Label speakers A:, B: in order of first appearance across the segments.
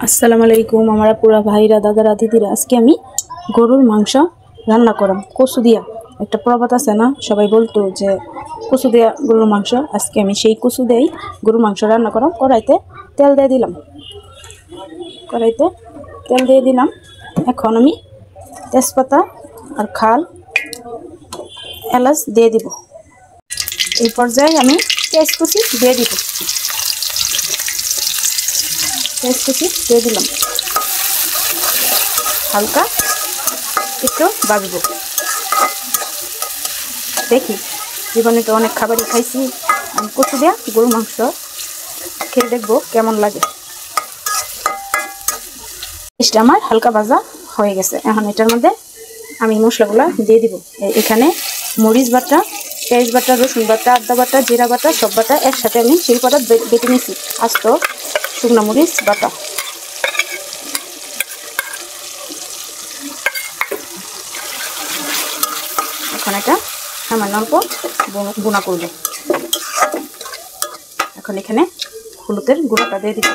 A: আসসালামু আলাইকুম আমার পুরা ভাইরা দাদারা দিদিরা। আজকে আমি গরুর মাংস রান্না করাম কচু দিয়া। একটা প্রবাদ আছে না, সবাই বলতো যে কচু দিয়া গরুর মাংস। আজকে আমি সেই কচু দিয়েই গরুর মাংস রান্না করাম। কড়াইতে তেল দিয়ে দিলাম। এখন আমি তেজপাতা আর খাল এলাচ দিয়ে দিব। এই পর্যায়ে আমি পেঁয়াজ কুচি দিয়ে দিব। দিলাম, হালকা একটু ভাজবো। দেখি, জীবনে তো অনেক খাবারই খাইছি, আমি কচু দিয়া গরু মাংস খেয়ে দেখবো কেমন লাগে। এটা আমার হালকা ভাজা হয়ে গেছে। এখন এটার মধ্যে আমি মশলাগুলো দিয়ে দিব। এখানে মরিচ বাটা, পেঁয়াজ বাটা, রসুন বাটা, আদা বাটা, জিরা বাটা, সব বাটা একসাথে আমি শিলপাটা বেটে নিয়েছি। আস্ত শুকনো মরিচ বাটা। এখন এটা সামান্য অল্প বোনা করব। এখন এখানে হলুদের গুঁড়োটা দিয়ে দিব।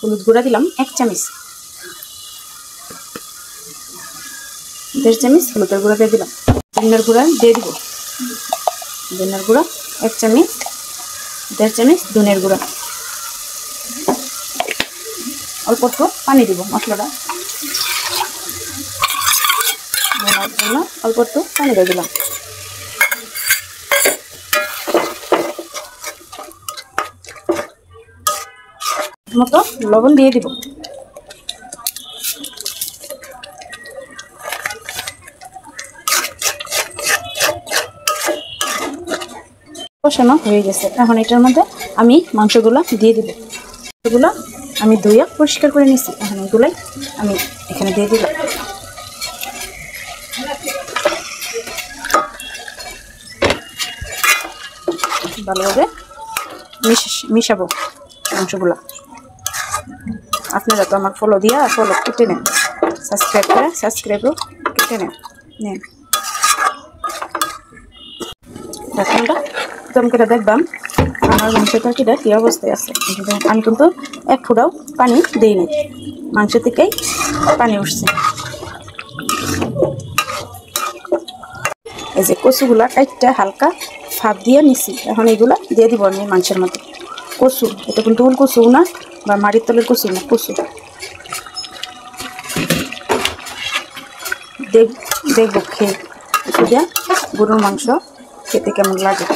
A: হলুদ গুঁড়া দিলাম 1 চামচ। 1.5 চামচ হলুদের গুঁড়া দিয়ে দিলাম। ধনিয়ার গুঁড়া দিয়ে দিব। ধনিয়ার গুঁড়া 1 চামচ। 1.5 চামচ ধনিয়ার গুঁড়া। অল্প একটু পানি দিব মশলাটা ভোনার জন্য। অল্প একটু পানি দিয়ে দিলাম। মতো লবণ দিয়ে দিব। কষানো হয়ে গেছে। এখন এটার মধ্যে আমি মাংসগুলো দিয়ে দিব। এগুলো আমি ধুয়ে পরিষ্কার করে নিয়েছি। এখন এগুলাই আমি এখানে দিয়ে দিলাম। ভালোভাবে মিশাবো মাংসগুলো। আপনারা তো আমার ফলো কেটে নেন, সাবস্ক্রাইবও কেটে নেন। ঢাকনাটা দম করে দেখবাম আমার মাংসের তরকারিটা কী অবস্থায় আছে। আমি কিন্তু 1 ফোঁটাও পানি দিই নাই, মাংস থেকেই পানি উঠছে। এই যে কচুগুলা কাইটটা হালকা ফাঁপ দিয়ে নিছি। এখন এইগুলা দিয়ে দিব আমি মাংসের মধ্যে। কচু এটা কিন্তু উল কচু না বা মাটির তলের কচু না, কচু। দেখবো খেয়ে কচু দিয়ে গরুর মাংস খেতে কেমন লাগে।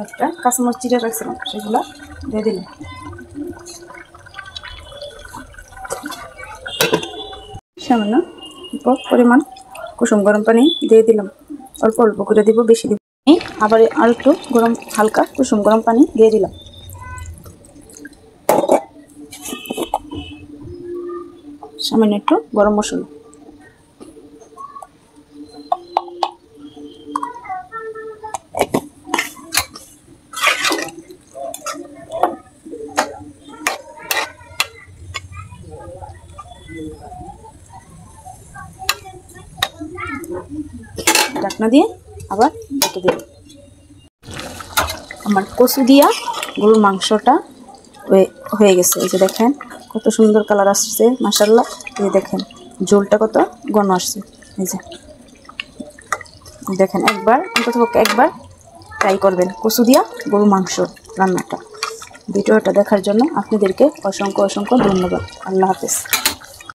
A: একটা কাঁচামরিচ চিড়ে রাখছিলাম, সেগুলো দিয়ে দিলাম। সামান্য পরিমাণ কুসুম গরম পানি দিয়ে দিলাম। অল্প অল্প করে দিব, বেশি দিব। আবার আর একটু হালকা কুসুম গরম পানি দিয়ে দিলাম। সামান্য একটু গরম মশলা। ঢাকনা দিয়ে আবার ঢেকে দেব। আমার কচু দিয়া গরুর মাংসটা হয়ে গেছে। এই যে দেখেন কত সুন্দর কালার আসছে, মাশাআল্লাহ। এই দেখেন ঝোলটা কত ঘন আসছে। এই যে দেখেন, অন্ততপক্ষে একবার ট্রাই করবেন কচু দিয়া গরুর মাংস রান্নাটা। ভিডিওটা দেখার জন্য আপনাদেরকে অসংখ্য ধন্যবাদ। আল্লাহ হাফেজ।